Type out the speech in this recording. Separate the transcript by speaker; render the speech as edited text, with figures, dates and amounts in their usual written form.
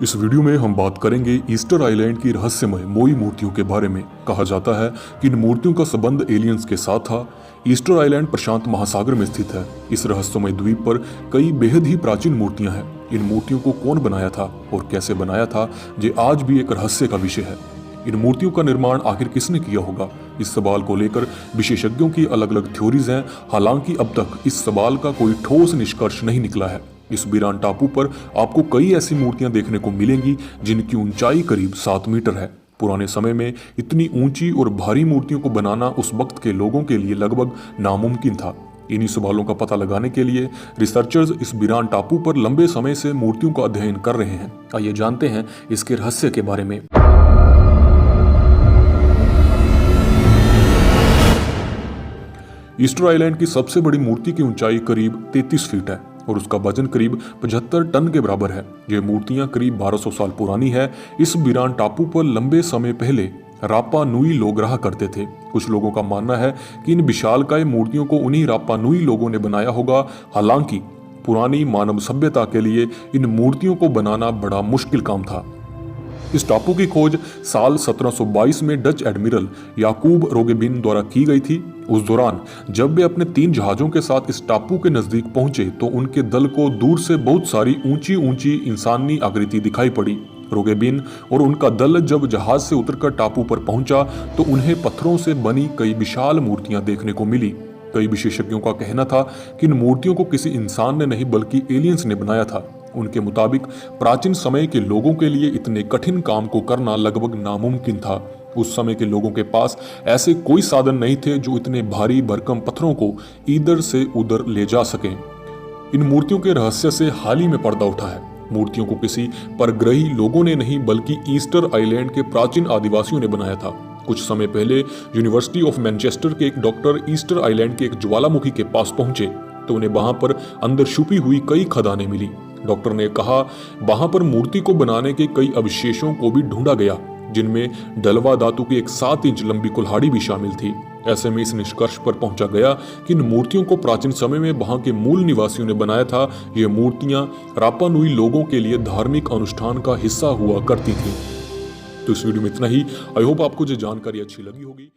Speaker 1: इस वीडियो में हम बात करेंगे ईस्टर आइलैंड की रहस्यमय मोई मूर्तियों के बारे में। कहा जाता है कि इन मूर्तियों का संबंध एलियंस के साथ था। ईस्टर आइलैंड प्रशांत महासागर में स्थित है। इस रहस्यमय द्वीप पर कई बेहद ही प्राचीन मूर्तियां हैं। इन मूर्तियों को कौन बनाया था और कैसे बनाया था, ये आज भी एक रहस्य का विषय है। इन मूर्तियों का निर्माण आखिर किसने किया होगा, इस सवाल को लेकर विशेषज्ञों की अलग अलग थ्योरीज हैं। हालांकि अब तक इस सवाल का कोई ठोस निष्कर्ष नहीं निकला है। इस वीरान टापू पर आपको कई ऐसी मूर्तियां देखने को मिलेंगी जिनकी ऊंचाई करीब 7 मीटर है। पुराने समय में इतनी ऊंची और भारी मूर्तियों को बनाना उस वक्त के लोगों के लिए लगभग नामुमकिन था। इन्हीं सवालों का पता लगाने के लिए रिसर्चर्स इस वीरान टापू पर लंबे समय से मूर्तियों का अध्ययन कर रहे हैं। आइए जानते हैं इसके रहस्य के बारे में। ईस्टर आइलैंड की सबसे बड़ी मूर्ति की ऊंचाई करीब 33 फीट है और उसका वजन करीब 75 टन के बराबर है। ये मूर्तियां करीब 1200 साल पुरानी है। इस वीरान टापू पर लंबे समय पहले रापा नुई लोग रहा करते थे। कुछ लोगों का मानना है कि इन विशालकाय मूर्तियों को उन्हीं रापा नुई लोगों ने बनाया होगा। हालांकि पुरानी मानव सभ्यता के लिए इन मूर्तियों को बनाना बड़ा मुश्किल काम था। इस टापू की खोज साल 1722 में डच एडमिरल याकूब रोगेबिन द्वारा की गई थी। उस दौरान जब वे अपने 3 जहाजों के साथ इस टापू के नजदीक पहुंचे तो उनके दल को दूर से बहुत सारी ऊंची ऊंची इंसानी आकृति दिखाई पड़ी। रोगेबिन और उनका दल जब जहाज से उतरकर टापू पर पहुंचा तो उन्हें पत्थरों से बनी कई विशाल मूर्तियां देखने को मिली। कई विशेषज्ञों का कहना था कि इन मूर्तियों को किसी इंसान ने नहीं बल्कि एलियंस ने बनाया था। उनके मुताबिक प्राचीन समय के लोगों के लिए इतने कठिन काम को करना लगभग नामुमकिन था। उस समय के लोगों के पास ऐसे कोई साधन नहीं थे जो इतने भारी भरकम पत्थरों को इधर से उधर ले जा सकें। इन मूर्तियों के रहस्य से हाल ही में पर्दा उठा है। मूर्तियों को किसी परग्रही लोगों ने नहीं बल्कि ईस्टर आइलैंड के प्राचीन आदिवासियों ने बनाया था। कुछ समय पहले यूनिवर्सिटी ऑफ मैनचेस्टर के एक डॉक्टर ईस्टर आइलैंड के एक ज्वालामुखी के पास पहुंचे तो उन्हें वहां पर अंदर छुपी हुई कई खदानें मिली। डॉक्टर ने कहा वहां पर मूर्ति को बनाने के कई अवशेषों को भी ढूंढा गया जिनमें डलवा धातु की एक 7 इंच लंबी कुल्हाड़ी भी शामिल थी। ऐसे में इस निष्कर्ष पर पहुंचा गया कि इन मूर्तियों को प्राचीन समय में वहां के मूल निवासियों ने बनाया था। ये मूर्तियां रापा नुई लोगों के लिए धार्मिक अनुष्ठान का हिस्सा हुआ करती थी। तो इस वीडियो में इतना ही। आई होप आपको ये जानकारी अच्छी लगी होगी।